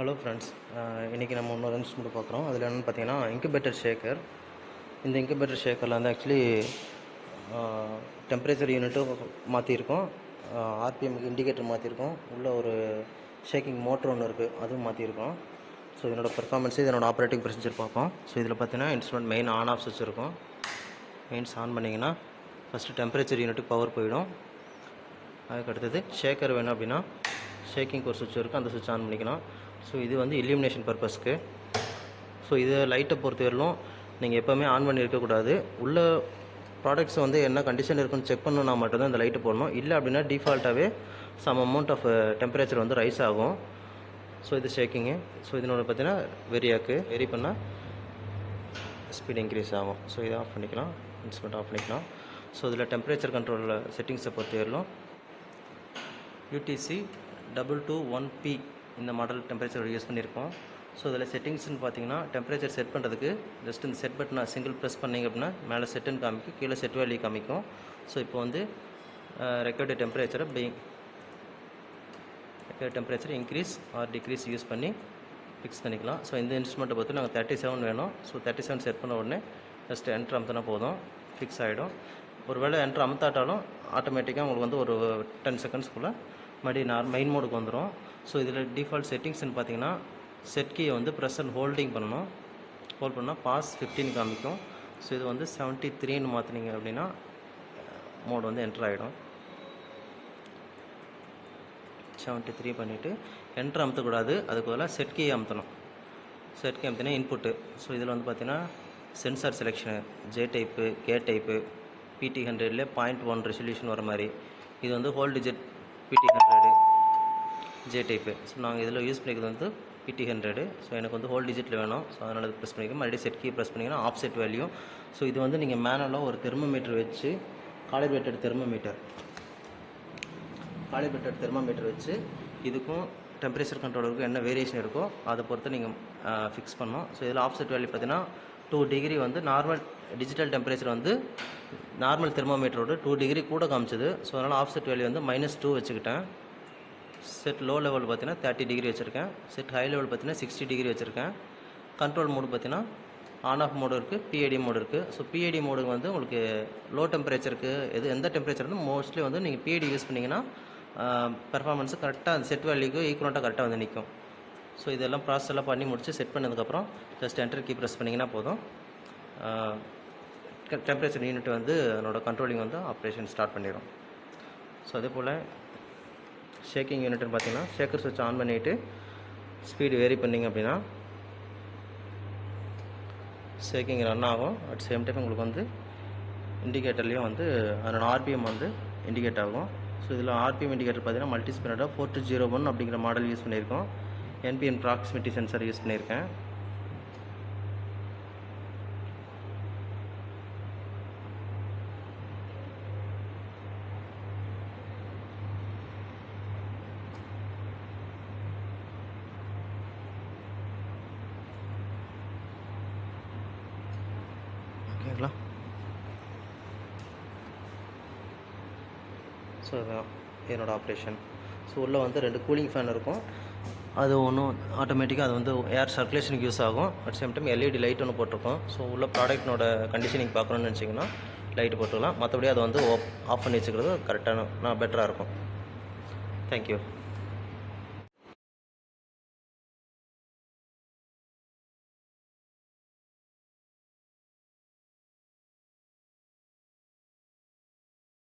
Hello friends, இன்றைக்கி நம்ம இன்னொரு இன்ஸ்ட்ருமெண்ட் பார்க்குறோம். அதில் என்னென்னு பார்த்தீங்கன்னா இன்குபேட்டர் ஷேக்கர். இந்த இன்குபேட்டர் ஷேக்கரில் வந்து ஆக்சுவலி டெம்பரேச்சர் யூனிட்டும் மாற்றிருக்கோம், ஆர்பிஎம்க்கு இண்டிகேட்டர் மாற்றிருக்கோம், உள்ளே ஒரு ஷேக்கிங் மோட்ரு ஒன்று இருக்குது, அதுவும் மாற்றிருக்கோம். ஸோ இதனோட பெர்ஃபார்மன்ஸு, இதனோட ஆப்ரேட்டிங் ப்ரொசீஜர் பார்ப்போம். ஸோ இதில் பார்த்தீங்கன்னா இன்ஸ்ட்ருமெண்ட் மெயின் ஆன் ஆஃப் சுவிட்ச் இருக்கும். மெயின்ஸ் ஆன் பண்ணிங்கன்னா ஃபஸ்ட்டு டெம்பரேச்சர் யூனிட்டுக்கு பவர் போயிடும். அதுக்கு அடுத்தது ஷேக்கர் வேணும் அப்படின்னா ஷேக்கிங்க்கு ஒரு சுவிட்ச் இருக்குது, அந்த சுவிட்ச் ஆன் பண்ணிக்கலாம். ஸோ இது வந்து இல்லுமினேஷன் பர்பஸ்க்கு. ஸோ இது லைட்டை பொறுத்தவரையிலும் நீங்கள் எப்போவுமே ஆன் பண்ணி இருக்கக்கூடாது. உள்ள ப்ராடக்ட்ஸ் வந்து என்ன கண்டிஷன் இருக்குன்னு செக் பண்ணணுன்னா மட்டும்தான் இந்த லைட்டு போடணும். இல்லை அப்படின்னா டிஃபால்ட்டாகவே சம் அமௌண்ட் ஆஃப் டெம்பரேச்சர் வந்து ரைஸ் ஆகும். ஸோ இது ஷேக்கிங்கு. ஸோ இதனோட பார்த்தீங்கன்னா வெரி பண்ணால் ஸ்பீட் இன்க்ரீஸ் ஆகும். ஸோ இதை ஆஃப் பண்ணிக்கலாம், இன்ஸ்ட்ருமெண்ட் ஆஃப் பண்ணிக்கலாம். ஸோ இதில் டெம்பரேச்சர் கண்ட்ரோலில் செட்டிங்ஸை பொறுத்தவரையிலும் யூடிசி 221P இந்த மாடல் டெம்பரேச்சர் யூஸ் பண்ணியிருக்கோம். ஸோ இதில் செட்டிங்ஸ்னு பார்த்தீங்கன்னா டெம்பரேச்சர் செட் பண்ணுறதுக்கு ஜஸ்ட் இந்த செட் பட்டனை சிங்கிள் ப்ரெஸ் பண்ணிங்க அப்படின்னா மேலே செட்டுன்னு காமிக்கும், கீழே செட் வேல்யூ காமிக்கும். ஸோ இப்போ வந்து record temperature increase R degrees use பண்ணி ஃபிக்ஸ் பண்ணிக்கலாம். ஸோ இந்த இன்ஸ்ட்ருமெண்ட்டை பொறுத்து நாங்கள் 37 வேணும். ஸோ 37 செட் பண்ண உடனே ஜஸ்ட் என்ட்ரு அமுத்தினா போதும், ஃபிக்ஸ் ஆகிடும். ஒரு வேளை என்ட்ரு அமுத்தாட்டாலும் ஆட்டோமேட்டிக்காக உங்களுக்கு வந்து ஒரு 10 செகண்ட்ஸ்க்குள்ளே மறுபடியும் மெயின் மோடுக்கு வந்துடும். ஸோ இதில் டிஃபால்ட் செட்டிங்ஸ்னு பார்த்தீங்கன்னா செட் கீயை வந்து ப்ரெஸ் அண்ட் ஹோல்டிங் பண்ணணும். ஹோல்ட் பண்ணால் பாஸ் 15 காமிக்கும். ஸோ இது வந்து 73ன்னு மாற்றினீங்க அப்படின்னா மோடு வந்து என்ட்ரு ஆகிடும். 73 பண்ணிவிட்டு என்ட்ரு அமுத்தக்கூடாது, அதுக்கு பதிலாக செட் கீயை அமுத்தணும். செட் கீ அமுத்தினா இன்புட்டு. ஸோ இதில் வந்து பார்த்தீங்கன்னா sensor selection, J type, K type, PT100லே 0.1 ரெசல்யூஷன் வர மாதிரி. இது வந்து whole digit PT100 J type. So நாங்கள் இதில் யூஸ் பண்ணிக்கிறது வந்து PT100. ஸோ எனக்கு வந்து ஹோல் டிஜிட்டில் வேணும். ஸோ அதனால் இது ப்ரெஸ் பண்ணிக்கிறேன். மறுபடியும் செட் கீ ப்ரெஸ் பண்ணிங்கன்னா ஆஃப் செட் வேல்யூ. ஸோ இது வந்து நீங்கள் மேனுவலாக ஒரு தெர்மோமீட்டர் வச்சு காலிபரேட்டட் தெர்மோமீட்டர் வச்சு இதுக்கும் டெம்பரேச்சர் கண்ட்ரோலருக்கும் என்ன வேரியேஷன் இருக்கோ அதை பொறுத்து நீங்கள் ஃபிக்ஸ் பண்ணணும். ஸோ இதில் ஆஃப் செட் வேல்யூ பார்த்தீங்கன்னா 2 டிகிரி வந்து நார்மல் டிஜிட்டல் டெம்பரேச்சர் வந்து நார்மல் தெர்மோமீட்டரோட 2 டிகிரி கூட காமிச்சது. ஸோ அதனால் ஆஃப் செட் வேல்யூ வந்து -2 வச்சுக்கிட்டேன். செட் லோ லெவல் பார்த்தீங்கன்னா 30 டிகிரி வச்சுருக்கேன். செட் ஹை லெவல் பார்த்தீங்கன்னா 60 டிகிரி வச்சுருக்கேன். கண்ட்ரோல் மோடு பார்த்தீங்கன்னா ஆன் ஆஃப் மோடு இருக்குது, PID மோடு இருக்குது. ஸோ PID மோடுக்கு வந்து உங்களுக்கு லோ டெம்பரேச்சருக்கு எந்த டெம்பரேச்சர் வந்து மோஸ்ட்லி வந்து நீங்கள் PID யூஸ் பண்ணிங்கன்னா பெர்ஃபார்மன்ஸு கரெக்டாக அந்த செட் வேல்யூக்கு ஈக்குவலாக கரெக்டாக வந்து நிற்கும். ஸோ இதெல்லாம் ப்ராசஸ் எல்லாம் பண்ணி முடிச்சு செட் பண்ணதுக்கப்புறம் ஜஸ்ட் என்டர் கீ ப்ரெஸ் பண்ணிங்கன்னா போதும், டெம்பரேச்சர் யூனிட் வந்து அதனோட கண்ட்ரோலிங் வந்து ஆப்ரேஷன் ஸ்டார்ட் பண்ணிடும். ஸோ அதே போல் ஷேக்கிங் யூனிட்னு பார்த்தீங்கன்னா ஷேக்கர் சுவிட்ச் ஆன் பண்ணிவிட்டு ஸ்பீடு வேரி பண்ணிங்க அப்படின்னா ஷேக்கிங் ரன் ஆகும். அட் சேம் டைம் உங்களுக்கு வந்து இண்டிகேட்டர்லேயும் வந்து அதனோட ஆர்பிஎம் வந்து இண்டிகேட் ஆகும். ஸோ இதில் ஆர்பிஎம் இண்டிகேட்டர் பார்த்தீங்கன்னா மல்டி ஸ்பின்னடாக 4201 அப்படிங்கிற மாடல் யூஸ் பண்ணியிருக்கோம். NPN ப்ராக்சிமிட்டி சென்சார் யூஸ் பண்ணியிருக்கேன். ஓகேங்களா? ஸோ இதுதான் என்னோடய ஆப்ரேஷன். ஸோ உள்ளே வந்து 2 கூலிங் ஃபேன் இருக்கும். அது ஒன்றும் ஆட்டோமேட்டிக்காக அது வந்து ஏர் சர்க்குலேஷனுக்கு யூஸ் ஆகும். At same time LED light ஒன்று போட்டிருக்கோம். ஸோ உள்ள ப்ராடக்ட்னோட கண்டிஷனிங் பார்க்கணுன்னு நினச்சிங்கன்னா லைட்டு போட்டுக்கலாம். மற்றபடி அதை வந்து ஆஃப் பண்ணி வச்சுக்கிறது கரெக்டான பெட்டராக இருக்கும். தேங்க்யூ.